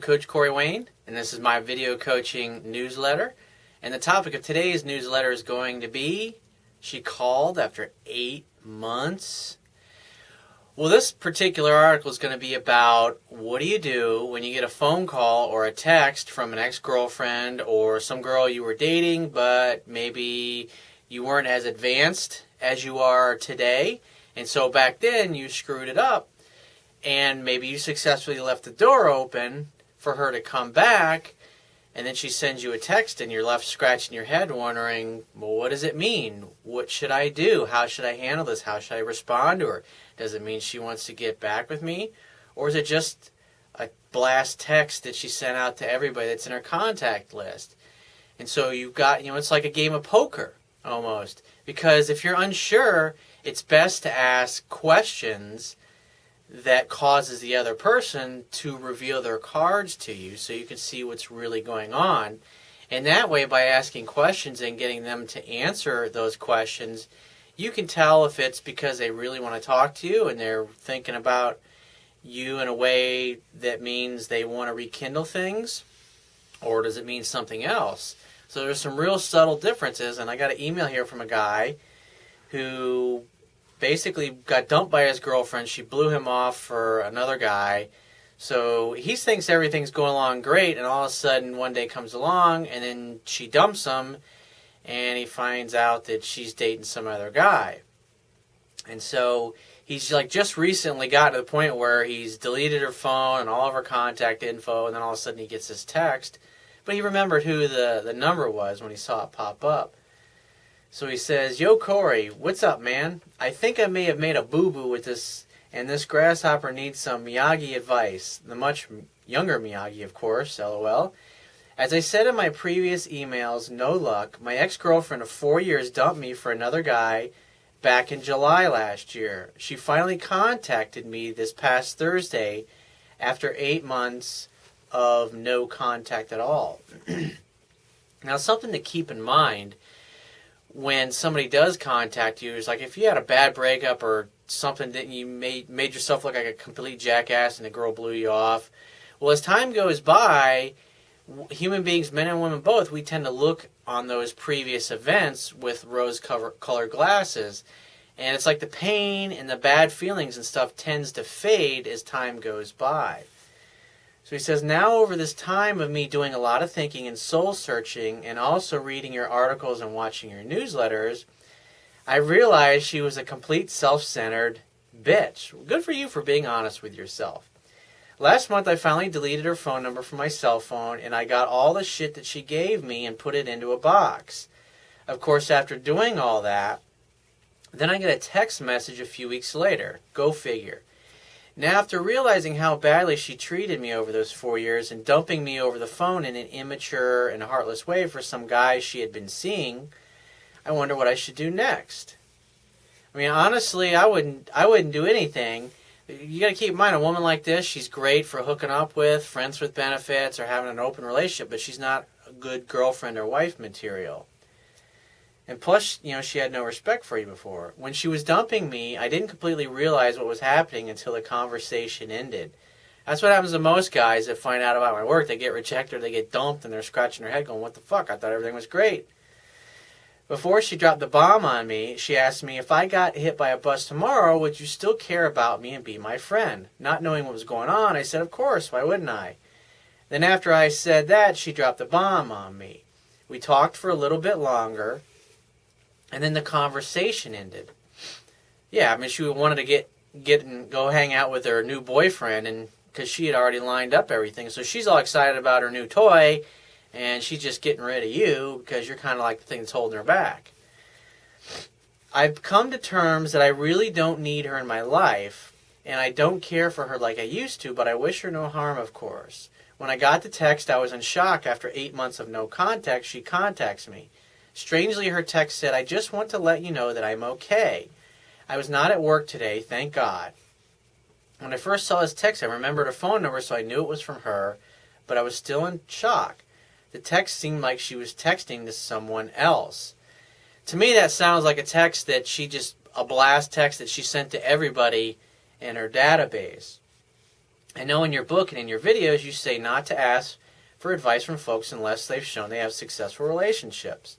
Coach Corey Wayne, and this is my video coaching newsletter. And the topic of today's newsletter is going to be, she called after 8 months. Well, this particular article is going to be about what do you do when you get a phone call or a text from an ex-girlfriend or some girl you were dating, but maybe you weren't as advanced as you are today. And so back then you screwed it up. And maybe you successfully left the door open for her to come back, and then she sends you a text and you're left scratching your head wondering, well, what does it mean? What should I do? How should I handle this? How should I respond to her? Does it mean she wants to get back with me? Or is it just a blast text that she sent out to everybody that's in her contact list? And so you've got, it's like a game of poker almost. Because if you're unsure, it's best to ask questions that causes the other person to reveal their cards to you so you can see what's really going on. And that way, by asking questions and getting them to answer those questions, you can tell if it's because they really want to talk to you and they're thinking about you in a way that means they want to rekindle things, or does it mean something else? So there's some real subtle differences, and I got an email here from a guy who basically got dumped by his girlfriend. She blew him off for another guy. So he thinks everything's going along great, and all of a sudden one day comes along, and then she dumps him, and he finds out that she's dating some other guy. And so he's like just recently got to the point where he's deleted her phone and all of her contact info, and then all of a sudden he gets this text. But he remembered who the number was when he saw it pop up. So he says, "Yo, Corey, what's up, man? I think I may have made a boo-boo with this, and this grasshopper needs some Miyagi advice." The much younger Miyagi, of course, LOL. "As I said in my previous emails, no luck. My ex-girlfriend of 4 years dumped me for another guy back in July last year. She finally contacted me this past Thursday after 8 months of no contact at all." Now, something to keep in mind when somebody does contact you is like if you had a bad breakup or something that you made yourself look like a complete jackass and the girl blew you off. Well, as time goes by, human beings, men and women both, we tend to look on those previous events with rose-colored glasses. And it's like the pain and the bad feelings and stuff tends to fade as time goes by. So he says, "Now over this time of me doing a lot of thinking and soul searching and also reading your articles and watching your newsletters, I realized she was a complete self-centered bitch." Good for you for being honest with yourself. "Last month I finally deleted her phone number from my cell phone, and I got all the shit that she gave me and put it into a box. Of course, after doing all that, then I get a text message a few weeks later. Go figure. Now, after realizing how badly she treated me over those 4 years and dumping me over the phone in an immature and heartless way for some guy she had been seeing, I wonder what I should do next." I mean, honestly, I wouldn't do anything. You got to keep in mind, a woman like this, she's great for hooking up with, friends with benefits, or having an open relationship, but she's not a good girlfriend or wife material. And plus, she had no respect for you before. When she was dumping me, I didn't completely realize what was happening until the conversation ended. That's what happens to most guys that find out about my work. They get rejected, or they get dumped, and they're scratching their head going, "What the fuck? I thought everything was great." Before she dropped the bomb on me, she asked me, "If I got hit by a bus tomorrow, would you still care about me and be my friend?" Not knowing what was going on, I said, "Of course, why wouldn't I?" Then after I said that, she dropped the bomb on me. We talked for a little bit longer, and then the conversation ended. Yeah, I mean, she wanted to get and go hang out with her new boyfriend, and because she had already lined up everything. So she's all excited about her new toy, and she's just getting rid of you because you're kind of like the thing that's holding her back. I've come to terms that I really don't need her in my life, and I don't care for her like I used to, but I wish her no harm, of course. When I got the text, I was in shock. After 8 months of no contact, she contacts me. Strangely, her text said, "I just want to let you know that I'm okay. I was not at work today, thank God." When I first saw this text, I remembered her phone number, so I knew it was from her, but I was still in shock. The text seemed like she was texting to someone else. To me, that sounds like a text that a blast text that she sent to everybody in her database. I know in your book and in your videos you say not to ask for advice from folks unless they've shown they have successful relationships.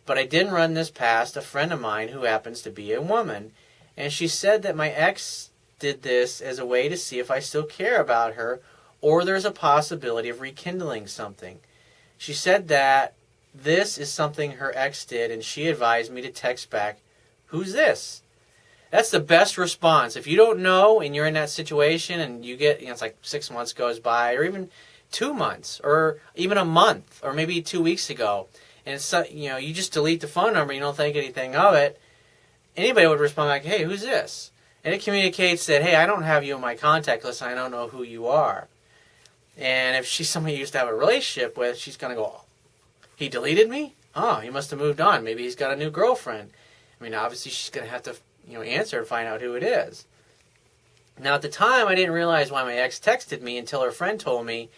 But I did run this past a friend of mine who happens to be a woman, and she said that my ex did this as a way to see if I still care about her or there's a possibility of rekindling something. She said that this is something her ex did, and she advised me to text back, "Who's this?" That's the best response. If you don't know and you're in that situation and you get, it's like 6 months goes by, or even 2 months, or even a month, or maybe 2 weeks ago, and it's, you just delete the phone number, you don't think anything of it, anybody would respond like, "Hey, who's this?" And it communicates that, hey, I don't have you on my contact list, I don't know who you are. And if she's somebody you used to have a relationship with, she's going to go, "He deleted me? Oh, he must have moved on. Maybe he's got a new girlfriend." I mean, obviously she's going to have to answer and find out who it is. Now, at the time, I didn't realize why my ex texted me until her friend told me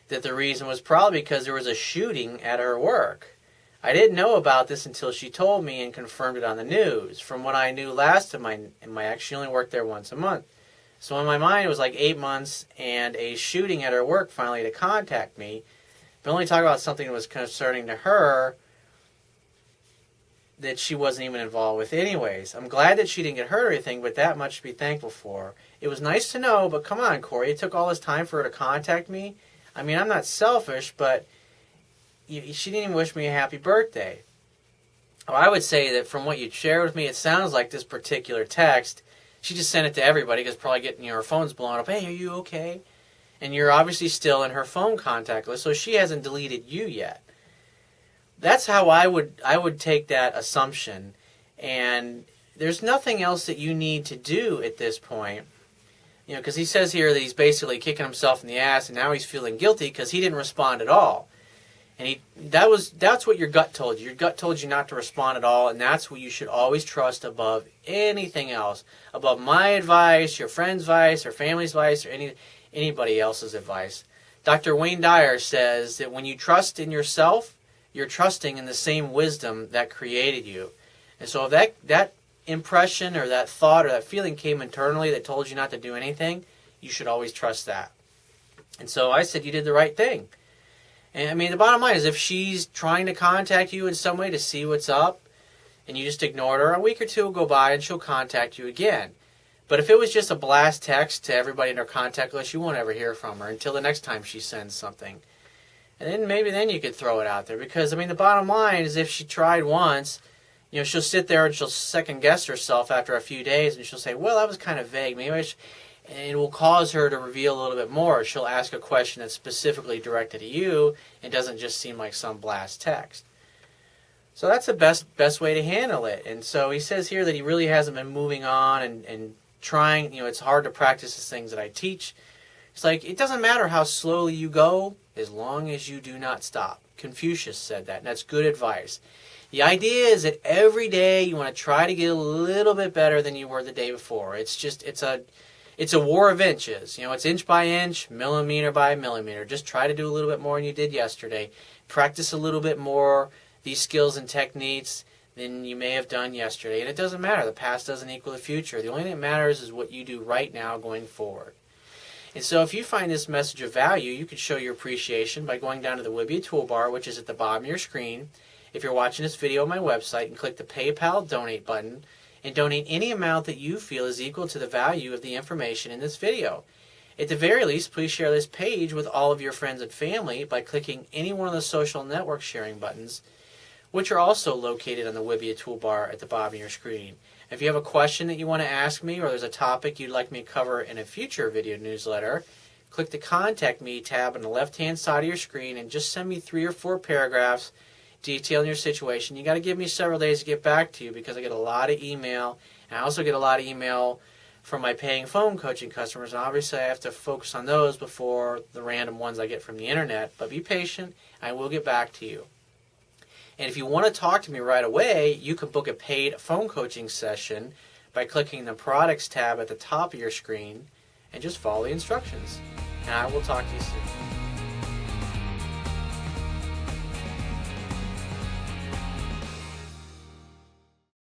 that the reason was probably because there was a shooting at her work. I didn't know about this until she told me and confirmed it on the news. From what I knew last of my ex, she only worked there once a month. So in my mind, it was like 8 months and a shooting at her work finally to contact me. But only talk about something that was concerning to her that she wasn't even involved with anyways. I'm glad that she didn't get hurt or anything, but that much to be thankful for. It was nice to know, but come on, Corey, it took all this time for her to contact me. I mean, I'm not selfish, but she didn't even wish me a happy birthday. Well, I would say that from what you shared with me, it sounds like this particular text, she just sent it to everybody because probably getting her phone's blown up. "Hey, are you okay?" And you're obviously still in her phone contact list, so she hasn't deleted you yet. That's how I would take that assumption. And there's nothing else that you need to do at this point. Because he says here that he's basically kicking himself in the ass, and now he's feeling guilty because he didn't respond at all. And that's what your gut told you. Your gut told you not to respond at all, and that's what you should always trust above anything else. Above my advice, your friend's advice, or family's advice, or anybody else's advice. Dr. Wayne Dyer says that when you trust in yourself, you're trusting in the same wisdom that created you. And so if that impression or that thought or that feeling came internally that told you not to do anything, you should always trust that. And so I said you did the right thing. And I mean, the bottom line is if she's trying to contact you in some way to see what's up and you just ignored her, a week or two will go by and she'll contact you again. But if it was just a blast text to everybody in her contact list, you won't ever hear from her until the next time she sends something. And then maybe you could throw it out there. Because, I mean, the bottom line is if she tried once, she'll sit there and she'll second guess herself after a few days and she'll say, "Well, that was kind of vague. Maybe and it will cause her to reveal a little bit more. She'll ask a question that's specifically directed to you and doesn't just seem like some blast text. So that's the best way to handle it. And so he says here that he really hasn't been moving on and trying. It's hard to practice the things that I teach. It's like, it doesn't matter how slowly you go as long as you do not stop. Confucius said that, and that's good advice. The idea is that every day you want to try to get a little bit better than you were the day before. It's a war of inches. It's inch by inch, millimeter by millimeter. Just try to do a little bit more than you did yesterday. Practice a little bit more these skills and techniques than you may have done yesterday. And it doesn't matter. The past doesn't equal the future. The only thing that matters is what you do right now going forward. And so if you find this message of value, you can show your appreciation by going down to the Wibbia toolbar, which is at the bottom of your screen. If you're watching this video on my website, and click the PayPal donate button and donate any amount that you feel is equal to the value of the information in this video. At the very least, please share this page with all of your friends and family by clicking any one of the social network sharing buttons, which are also located on the Wibbia toolbar at the bottom of your screen. If you have a question that you want to ask me, or there's a topic you'd like me to cover in a future video newsletter, click the Contact Me tab on the left-hand side of your screen and just send me 3 or 4 paragraphs detailing your situation. You got to give me several days to get back to you because I get a lot of email, and I also get a lot of email from my paying phone coaching customers, and obviously I have to focus on those before the random ones I get from the internet. But be patient, I will get back to you. And if you want to talk to me right away, you can book a paid phone coaching session by clicking the Products tab at the top of your screen and just follow the instructions. And I will talk to you soon.